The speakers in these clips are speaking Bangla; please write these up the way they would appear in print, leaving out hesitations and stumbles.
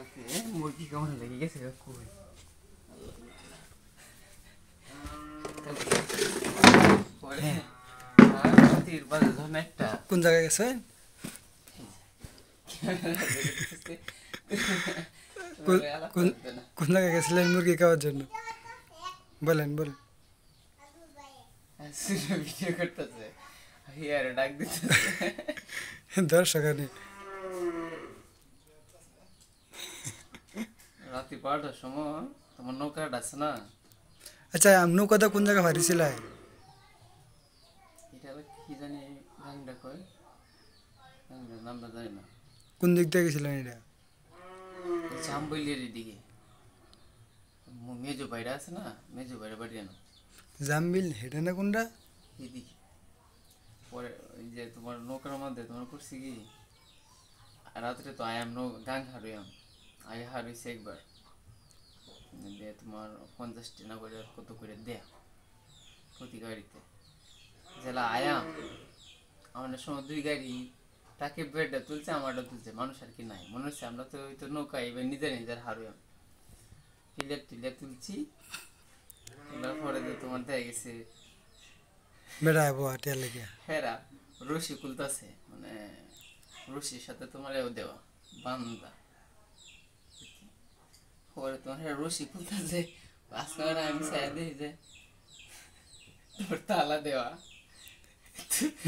কালকে মুরগি কেমন লেগে গেছে কই পরে রাতের বাজে যখন একটা কোন জায়গায় গেছেন কোন জায়গায় গেছিলেন মুরগি খাওয়ার জন্য বলেন বলেন ভিডিও করতেছে হিয়ারে ডাক দিতেছে দর্শক আনে রাতে 12টার সময় তোমার নৌকাটা আছে না আচ্ছা নৌকাটা কোন জায়গায় হারিয়েছিল এটা কি জানি গাংটা কয় গাংটার নামটা জানি না কোন দিক থেকে গেছিলেন এটা জাম্বলিয়ার দিকে মেজো বাইরে আছে না মেজো বাইরে বাড়ি না জামবিল হেঁটে না কোনটা এদিকে পরে ওই যে তোমার নৌকার মধ্যে তোমার করছি কি রাত্রে তো আয়াম গাং হারুয়াম আগে হারুইছে একবার দিয়ে তোমার 50 টাকা করে কত করে দেয়া প্রতি গাড়িতে জেলা আয়াম আমাদের সময় 2 গাড়ি তাকে বেডটা তুলছে আমারটা তুলছে মানুষ আর কি নাই মনে হচ্ছে আমরা তো ওই তো নৌকা এবার নিজের হারুয়াম টিলের তুলছি তোলার পরে তো তোমার দেখা গেছে বেড়া আবহাওয়া টিয়া লেগে হেরা রশি খুলতেছে মানে রশির সাথে তোমার এও দেওয়া বান্দা পরে তোমার হেরা রশি খুলতেছে আজকে আমি চাই দিই যে তোর তালা দেওয়া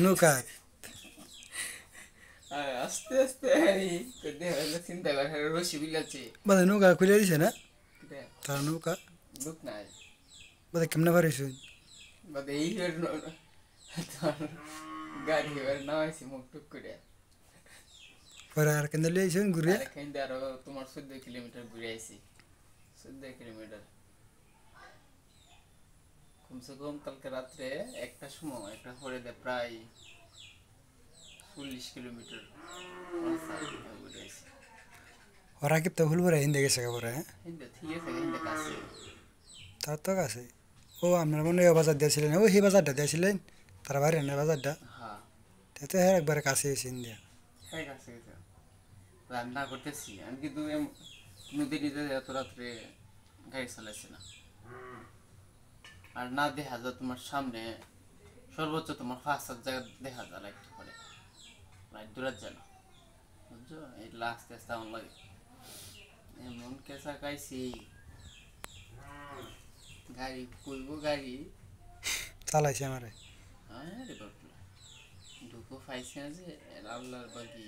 নৌকা আস্তে আস্তে চিন্তা করে রশি বিলাচ্ছে বাদে নৌকা খুলে দিছে না তার নৌকা দুঃখ নাই বাদে কেমনে পারিস বাদে এই গাড়ি এবার নামাইছি মুখ টুক করে পরে আর কেন লিয়েছেন ঘুরে কিন্তু আরো তোমার 14 কিলোমিটার ঘুরে আইছি 14 কিলোমিটার কমসে কম কালকে রাত্রে একটা সময় একটা হরে দেয় প্রায় 40 কিলোমিটার ঘুরে আইছি ওরা কি তো ভুল করে হিন্দে গেছে পরে হিন্দে ঠিক আছে হিন্দে কাছে তার তো কাছে ও আপনার মনে হয় বাজার দিয়েছিলেন ও সেই বাজারটা দিয়েছিলেন তার বাইরে না বাজারটা হ্যাঁ তাতে হ্যাঁ একবারে কাছে এসে ইন্ডিয়া হ্যাঁ কাছে গেছে আমি না করতেছি আমি কিন্তু নদী নিতে এত রাত্রে গাড়ি চালাইছি না আর না দেখা যায় তোমার সামনে সর্বোচ্চ তোমার 5-7 জায়গা দেখা যায় লাইট করে লাইট দূরাত যায় না বুঝছো এগুলো আস্তে আস্তে আমার লাগে এমন কেঁচা খাইছি গাড়ি কইব গাড়ি চালাইছে আমারে আরে বাপরে দুঃখ পাইছি না যে আল্লাহর বাকি